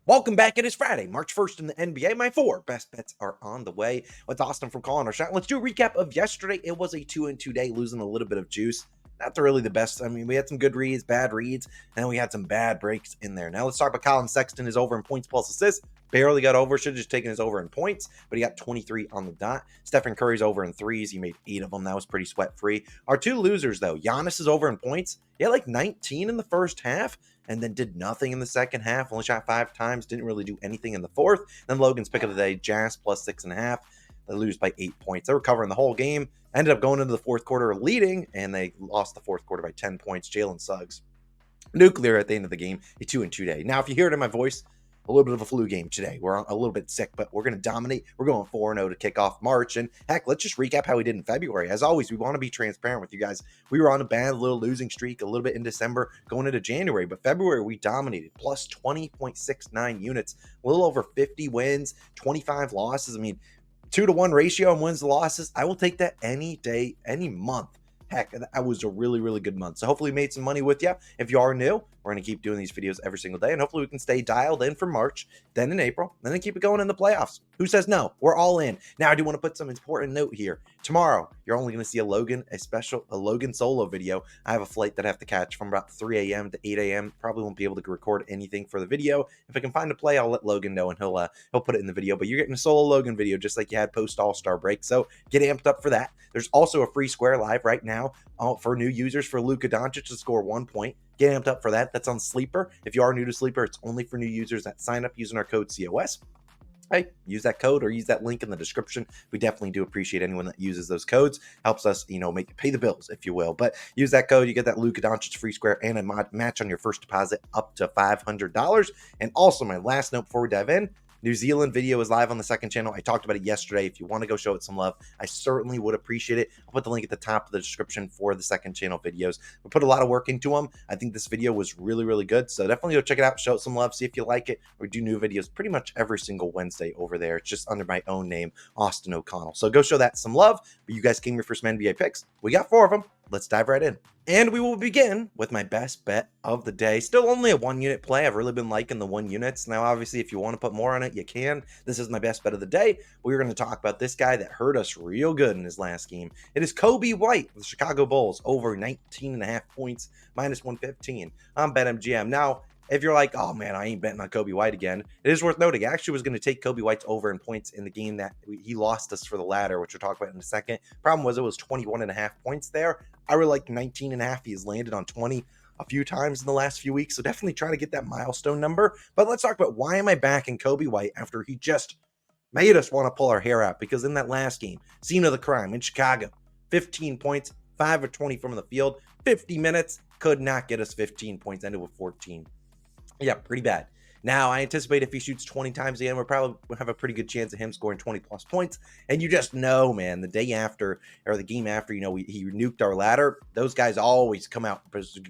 Welcome back. It is Friday, March 1st in the NBA. My four best bets are on the way. With Austin from Calling Our Shot. Let's do a recap of yesterday. It was a 2-2 day, losing a little bit of juice. Not really the best. I mean, we had some good reads, bad reads, and then we had some bad breaks in there. Now let's talk about Colin Sexton, his over in points plus assists. Barely got over. Should have just taken his over in points, but he got 23 on the dot. Stephen Curry's over in threes. He made 8 of them. That was pretty sweat free. Our two losers, though, Giannis is over in points. He had like 19 in the first half and then did nothing in the second half. Only shot 5 times. Didn't really do anything in the fourth. Then Logan's pick of the day, Jazz plus 6.5. They lose by 8 points. They were covering the whole game. Ended up going into the fourth quarter leading, and they lost the fourth quarter by 10 points. Jalen Suggs. Nuclear at the end of the game. A 2-2 day. Now, if you hear it in my voice, a little bit of a flu game today. We're a little bit sick, but we're going to dominate. We're going 4-0 to kick off March. And heck, let's just recap how we did in February. As always, we want to be transparent with you guys. We were on a bad little losing streak a little bit in December going into January, but February we dominated, plus 20.69 units, a little over 50 wins, 25 losses. I mean, 2-to-1 ratio on wins to losses. I will take that any day, any month. Heck, that was a really, really good month. So hopefully we made some money with you. If you are new, we're going to keep doing these videos every single day. And hopefully we can stay dialed in for March, then in April, and then keep it going in the playoffs. Who says no? We're all in. Now, I do want to put some important note here. Tomorrow, you're only going to see a Logan solo video. I have a flight that I have to catch from about 3 a.m. to 8 a.m. Probably won't be able to record anything for the video. If I can find a play, I'll let Logan know, and he'll put it in the video. But you're getting a solo Logan video just like you had post All-Star break. So get amped up for that. There's also a free square live right now for new users for Luka Doncic to score 1 point. Get amped up for that. That's on Sleeper. If you are new to Sleeper, it's only for new users that sign up using our code COS. Hey, use that code or use that link in the description. We definitely do appreciate anyone that uses those codes. Helps us, pay the bills, if you will. But use that code. You get that Luka Doncic free square and a match on your first deposit up to $500. And also, my last note before we dive in, New Zealand video is live on the second channel. I talked about it yesterday. If you want to go show it some love, I certainly would appreciate it. I'll put the link at the top of the description for the second channel videos. We put a lot of work into them. I think this video was really, really good. So definitely go check it out, show it some love, see if you like it. We do new videos pretty much every single Wednesday over there. It's just under my own name, Austin O'Connell. So go show that some love. But you guys came here for some NBA picks. We got 4 of them. Let's dive right in. And we will begin with my best bet of the day. Still only a 1 unit play. I've really been liking the 1 units. Now, obviously, if you want to put more on it, you can. This is my best bet of the day. We're going to talk about this guy that hurt us real good in his last game. It is Coby White with the Chicago Bulls over 19.5 points, minus 115 on BetMGM. Now, if you're like, oh man, I ain't betting on Coby White again, it is worth noting. I actually was going to take Coby White's over in points in the game that he lost us for the ladder, which we'll talk about in a second. Problem was it was 21.5 points there. I really like 19.5. He has landed on 20 a few times in the last few weeks. So definitely try to get that milestone number. But let's talk about why am I backing Coby White after he just made us want to pull our hair out? Because in that last game, scene of the crime in Chicago, 15 points, 5 of 20 from the field, 50 minutes, could not get us 15 points, ended with 14. Yeah, pretty bad. Now, I anticipate if he shoots 20 times again, we'll probably have a pretty good chance of him scoring 20-plus points. And you just know, man, the day after or the game after, he nuked our ladder. Those guys always come out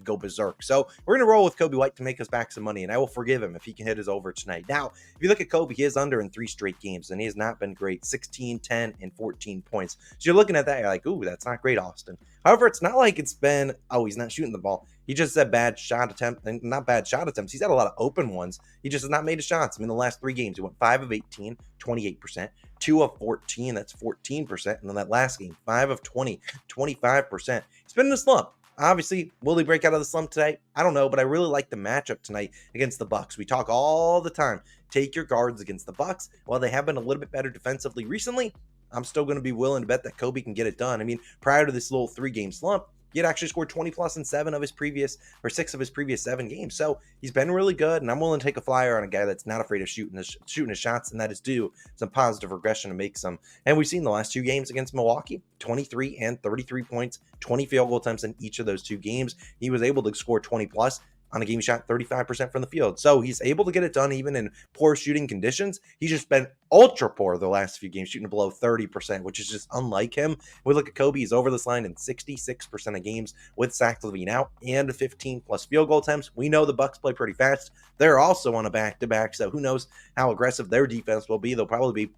go berserk. So we're going to roll with Coby White to make us back some money, and I will forgive him if he can hit his over tonight. Now, if you look at Coby, he is under in 3 straight games, and he has not been great. 16, 10, and 14 points. So you're looking at that, you're like, ooh, that's not great, Austin. However, it's not like it's been, oh, he's not shooting the ball. He just said bad shot attempt, and not bad shot attempts. He's had a lot of open ones. He just has not made his shots. I mean, the last 3 games, he went 5 of 18, 28%, 2 of 14, that's 14%. And then that last game, 5 of 20, 25%. He's been in a slump. Obviously, will he break out of the slump today? I don't know, but I really like the matchup tonight against the Bucks. We talk all the time, take your guards against the Bucks. While they have been a little bit better defensively recently, I'm still going to be willing to bet that Coby can get it done. I mean, prior to this little 3-game slump, he had actually scored 20-plus in 6 of his previous 7 games. So he's been really good, and I'm willing to take a flyer on a guy that's not afraid of shooting his shots, and that is due some positive regression to make some. And we've seen the last 2 games against Milwaukee, 23 and 33 points, 20 field goal attempts in each of those 2 games. He was able to score 20-plus. On a game, he shot 35% from the field. So he's able to get it done even in poor shooting conditions. He's just been ultra poor the last few games, shooting below 30%, which is just unlike him. We look at Coby, he's over this line in 66% of games with Zach LaVine out and 15-plus field goal attempts. We know the Bucks play pretty fast. They're also on a back-to-back, so who knows how aggressive their defense will be. They'll probably be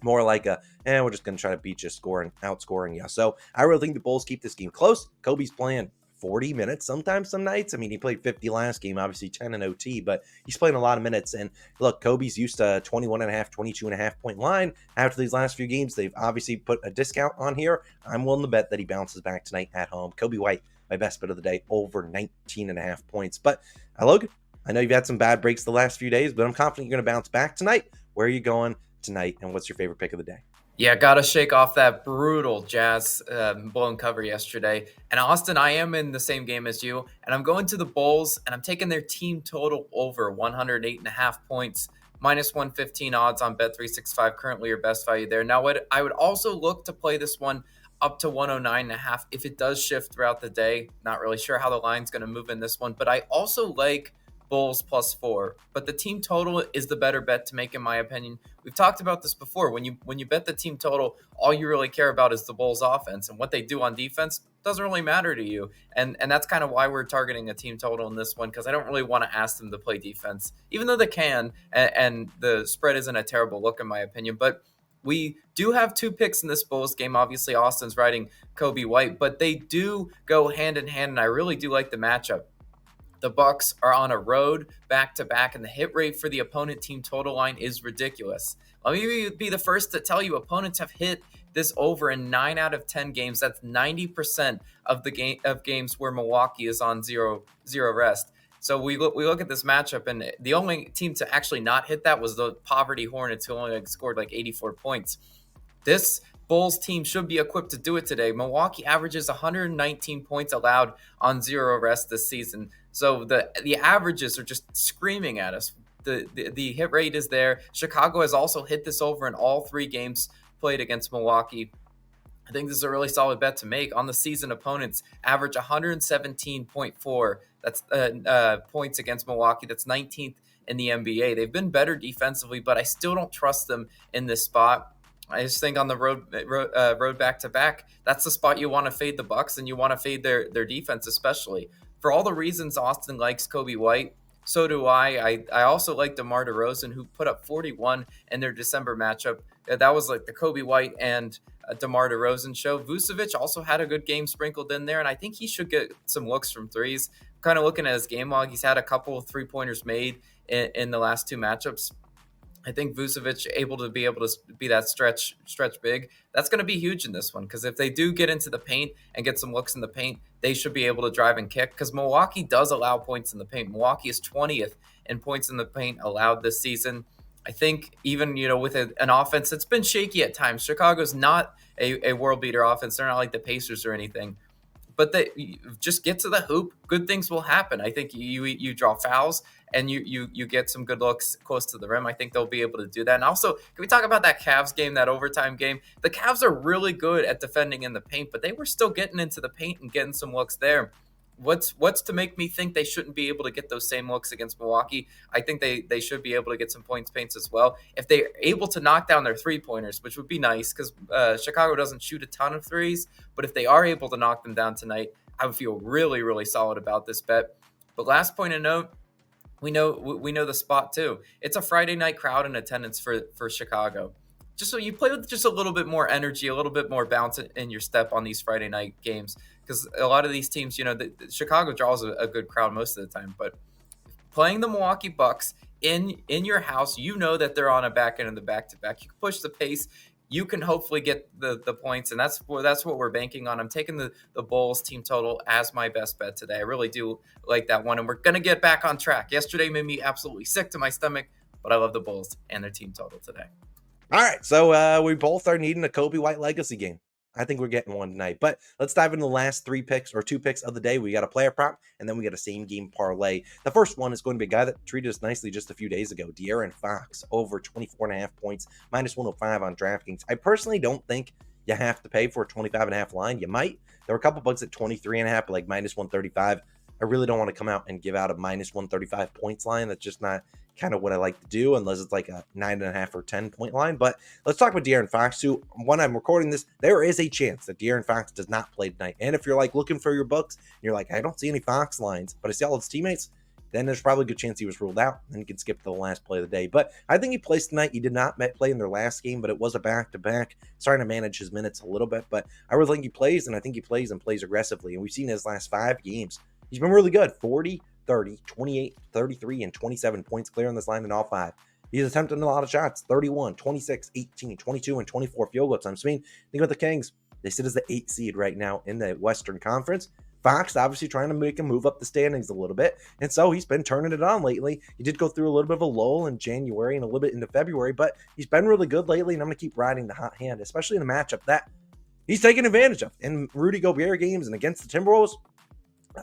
more like we're just going to try to beat you, outscoring you. So I really think the Bulls keep this game close. Coby's playing 40 minutes sometimes, some nights. I mean, he played 50 last game, obviously 10 in OT, but he's playing a lot of minutes. And look, Kobe's used to 21.5, 22.5 point line. After these last few games, they've obviously put a discount on here. I'm willing to bet that he bounces back tonight at home. Kobe White, my best bet of the day, over 19.5 points. But Logan, I know you've had some bad breaks the last few days, but I'm confident you're going to bounce back tonight. Where are you going tonight, and what's your favorite pick of the day? Yeah, got to shake off that brutal Jazz blown cover yesterday. And Austin, I am in the same game as you, and I'm going to the Bulls, and I'm taking their team total over 108.5 points, minus 115 odds on Bet365, currently your best value there. Now, I would also look to play this one up to 109.5 if it does shift throughout the day. Not really sure how the line's going to move in this one, but I also like Bulls +4, but the team total is the better bet to make, in my opinion. We've talked about this before. When you bet the team total, all you really care about is the Bulls offense, and what they do on defense doesn't really matter to you. And that's kind of why we're targeting a team total in this one, because I don't really want to ask them to play defense, even though they can, and the spread isn't a terrible look in my opinion. But we do have two picks in this Bulls game. Obviously, Austin's riding Kobe White, but they do go hand in hand, and I really do like the matchup. The Bucks are on a road back-to-back, and the hit rate for the opponent team total line is ridiculous. Let me be the first to tell you, opponents have hit this over in 9 out of 10 games. That's 90% of the games where Milwaukee is on zero rest. So we look at this matchup, and the only team to actually not hit that was the Poverty Hornets, who only scored like 84 points. This Bulls team should be equipped to do it today. Milwaukee averages 119 points allowed on zero rest this season. So the averages are just screaming at us. The hit rate is there. Chicago has also hit this over in all 3 games played against Milwaukee. I think this is a really solid bet to make. On the season, opponents average 117.4. That's points against Milwaukee. That's 19th in the NBA. They've been better defensively, but I still don't trust them in this spot. I just think on the road back-to-back, that's the spot you want to fade the Bucks, and you want to fade their defense especially. For all the reasons Austin likes Kobe White, so do I. I also like DeMar DeRozan, who put up 41 in their December matchup. That was like the Kobe White and DeMar DeRozan show. Vucevic also had a good game sprinkled in there, and I think he should get some looks from threes. Kind of looking at his game log, he's had a couple of three-pointers made in the last 2 matchups. I think Vucevic able to be that stretch big. That's going to be huge in this one, because if they do get into the paint and get some looks in the paint, they should be able to drive and kick, because Milwaukee does allow points in the paint. Milwaukee is 20th in points in the paint allowed this season. I think even, with an offense that's been shaky at times, Chicago's not a world beater offense. They're not like the Pacers or anything. But they just get to the hoop, good things will happen. I think you draw fouls and you get some good looks close to the rim. I think they'll be able to do that. And also, can we talk about that Cavs game, that overtime game? The Cavs are really good at defending in the paint, but they were still getting into the paint and getting some looks there. What's to make me think they shouldn't be able to get those same looks against Milwaukee? I think they should be able to get some paints as well. If they're able to knock down their three-pointers, which would be nice, because Chicago doesn't shoot a ton of threes, but if they are able to knock them down tonight, I would feel really, really solid about this bet. But last point of note, we know the spot too. It's a Friday night crowd in attendance for Chicago. Just so you play with just a little bit more energy, a little bit more bounce in your step on these Friday night games, because a lot of these teams, Chicago draws a good crowd most of the time. But playing the Milwaukee Bucks in your house, that they're on a back end of the back-to-back. You can push the pace. You can hopefully get the points, and that's what we're banking on. I'm taking the Bulls team total as my best bet today. I really do like that one, and we're going to get back on track. Yesterday made me absolutely sick to my stomach, but I love the Bulls and their team total today. All right, so we both are needing a Kobe White legacy game. I think we're getting one tonight. But let's dive into the last 2 picks of the day. We got a player prop, and then we got a same game parlay. The first one is going to be a guy that treated us nicely just a few days ago, De'Aaron Fox, over 24.5 points, minus 105 on DraftKings. I personally don't think you have to pay for a 25.5 line. You might. There were a couple bucks at 23.5, like minus 135. I really don't want to come out and give out a minus 135 points line. That's just not kind of what I like to do, unless it's like a 9.5 or 10 point line. But let's talk about De'Aaron Fox, who, when I'm recording this, there is a chance that De'Aaron Fox does not play tonight. And if you're like looking for your books, and you're like, I don't see any Fox lines, but I see all his teammates, then there's probably a good chance he was ruled out. Then he could skip to the last play of the day. But I think he plays tonight. He did not play in their last game, but it was a back-to-back. Starting to manage his minutes a little bit. But I really think he plays, and I think he plays and plays aggressively. And we've seen his last 5 games. He's been really good. 40, 30, 28, 33, and 27 points clear on this line in all 5. He's attempted a lot of shots. 31, 26, 18, 22, and 24 field goal attempts. I mean, think about the Kings. They sit as the 8th seed right now in the Western Conference. Fox obviously trying to make him move up the standings a little bit, and so he's been turning it on lately. He did go through a little bit of a lull in January and a little bit into February, but he's been really good lately, and I'm going to keep riding the hot hand, especially in a matchup that he's taking advantage of. In Rudy Gobert games and against the Timberwolves,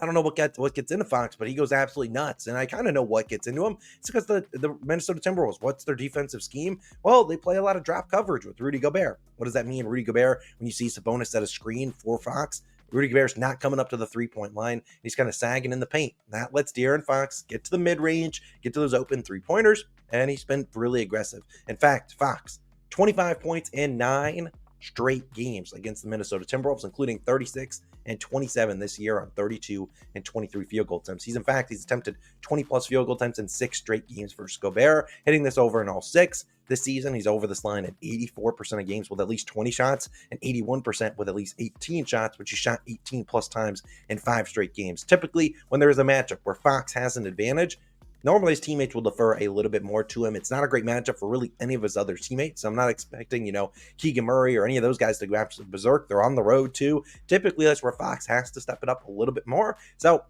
I don't know what gets into Fox, but he goes absolutely nuts. And I kind of know what gets into him. It's because the Minnesota Timberwolves, what's their defensive scheme? Well, they play a lot of drop coverage with Rudy Gobert. What does that mean? Rudy Gobert, when you see Sabonis set a screen for Fox, Rudy Gobert's not coming up to the three-point line. He's kind of sagging in the paint. That lets De'Aaron Fox get to the mid-range, get to those open three-pointers, and he's been really aggressive. In fact, Fox, 25 points in 9 straight games against the Minnesota Timberwolves, including 36 and 27 this year on 32 and 23 field goal attempts. He's attempted 20-plus field goal attempts in 6 straight games versus Gobert, hitting this over in all 6. This season, he's over this line at 84% of games with at least 20 shots and 81% with at least 18 shots, which he shot 18-plus times in 5 straight games. Typically, when there is a matchup where Fox has an advantage, normally his teammates will defer a little bit more to him. It's not a great matchup for really any of his other teammates. So I'm not expecting, Keegan Murray or any of those guys to go absolutely berserk. They're on the road too. Typically, that's where Fox has to step it up a little bit more. So,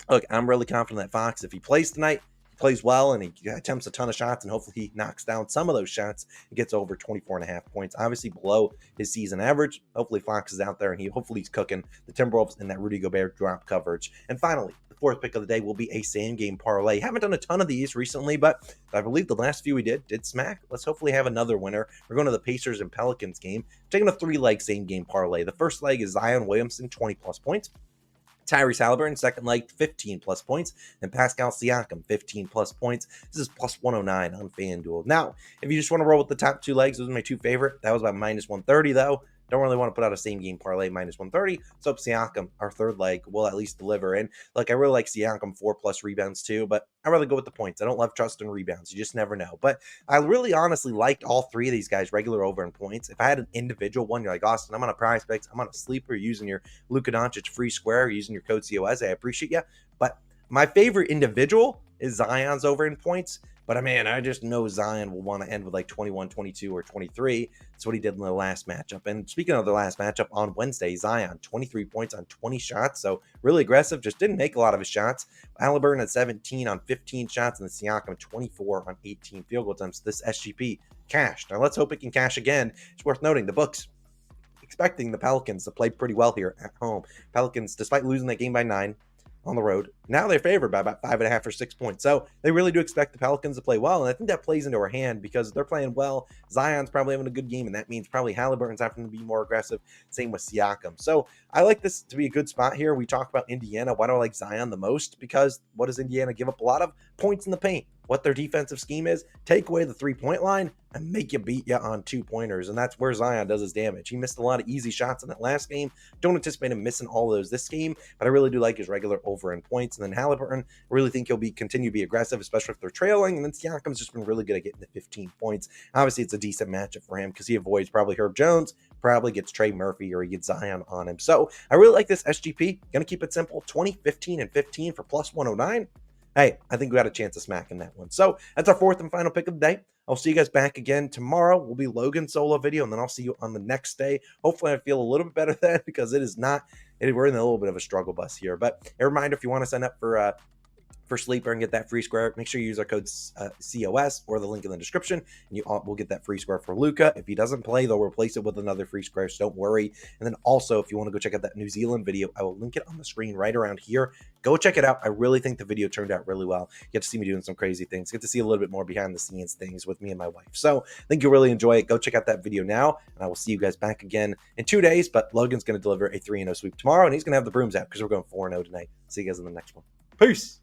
look, I'm really confident that Fox, if he plays tonight, plays well and he attempts a ton of shots, and hopefully he knocks down some of those shots and gets over 24.5 points, obviously below his season average. Hopefully Fox is out there and hopefully he's cooking the Timberwolves in that Rudy Gobert drop coverage. And finally, the 4th pick of the day will be a same game parlay. Haven't done a ton of these recently, but I believe the last few we did smack. Let's hopefully have another winner. We're going to the Pacers and Pelicans game. Taking a 3-leg same game parlay. The first leg is Zion Williamson, 20-plus points. Tyrese Halliburton, second leg, 15-plus points. And Pascal Siakam, 15-plus points. This is plus 109 on FanDuel. Now, if you just want to roll with the top 2 legs, those are my 2 favorite. That was about minus 130, though. Don't really want to put out a same game parlay minus 130. So Siakam, our 3rd leg, will at least deliver. And I really like Siakam 4+ rebounds too, but I'd rather go with the points. I don't love trusting rebounds. You just never know. But I really honestly liked all 3 of these guys regular over in points. If I had an individual one, you're like, Austin, I'm on a prize picks, I'm on a sleeper using your Luka Doncic free square, using your code COS. I appreciate you. But my favorite individual is Zion's over in points. But I just know Zion will want to end with 21, 22, or 23. That's what he did in the last matchup. And speaking of the last matchup on Wednesday, Zion, 23 points on 20 shots. So really aggressive, just didn't make a lot of his shots. Halliburton at 17 on 15 shots, and the Siakam 24 on 18 field goal attempts. This SGP cashed. Now let's hope it can cash again. It's worth noting the books expecting the Pelicans to play pretty well here at home. Pelicans, despite losing that game by 9, on the road, now they're favored by about 5.5 or 6 points. So they really do expect the Pelicans to play well, and I think that plays into our hand because they're playing well. Zion's probably having a good game, and that means probably Halliburton's having to be more aggressive. Same with Siakam. So I like this to be a good spot here. We talk about Indiana. Why do I like Zion the most? Because what does Indiana give up? A lot of points in the paint. What their defensive scheme is, take away the 3-point line and make you beat you on 2-pointers. And that's where Zion does his damage. He missed a lot of easy shots in that last game. Don't anticipate him missing all of those this game, but I really do like his regular over in points. And then Halliburton, I really think he'll continue to be aggressive, especially if they're trailing. And then Siakam's just been really good at getting the 15 points. Obviously, it's a decent matchup for him because he avoids probably Herb Jones, probably gets Trey Murphy, or he gets Zion on him. So I really like this SGP. Going to keep it simple. 20, 15, and 15 for plus 109. Hey, I think we got a chance of smacking that one. So that's our 4th and final pick of the day. I'll see you guys back again tomorrow. Will be Logan's solo video, and then I'll see you on the next day. Hopefully I feel a little bit better then because we're in a little bit of a struggle bus here. But a reminder, if you want to sign up for Sleeper and get that free square, make sure you use our code COS or the link in the description, and we'll get that free square for Luka. If he doesn't play, they'll replace it with another free square, so don't worry. And then also, if you want to go check out that New Zealand video, I will link it on the screen right around here. Go check it out. I really think the video turned out really well. You get to see me doing some crazy things. Get to see a little bit more behind the scenes things with me and my wife. So I think you'll really enjoy it. Go check out that video now, and I will see you guys back again in 2 days. But Logan's going to deliver a 3-0 sweep tomorrow, and he's going to have the brooms out because we're going 4-0 tonight. See you guys in the next one. Peace.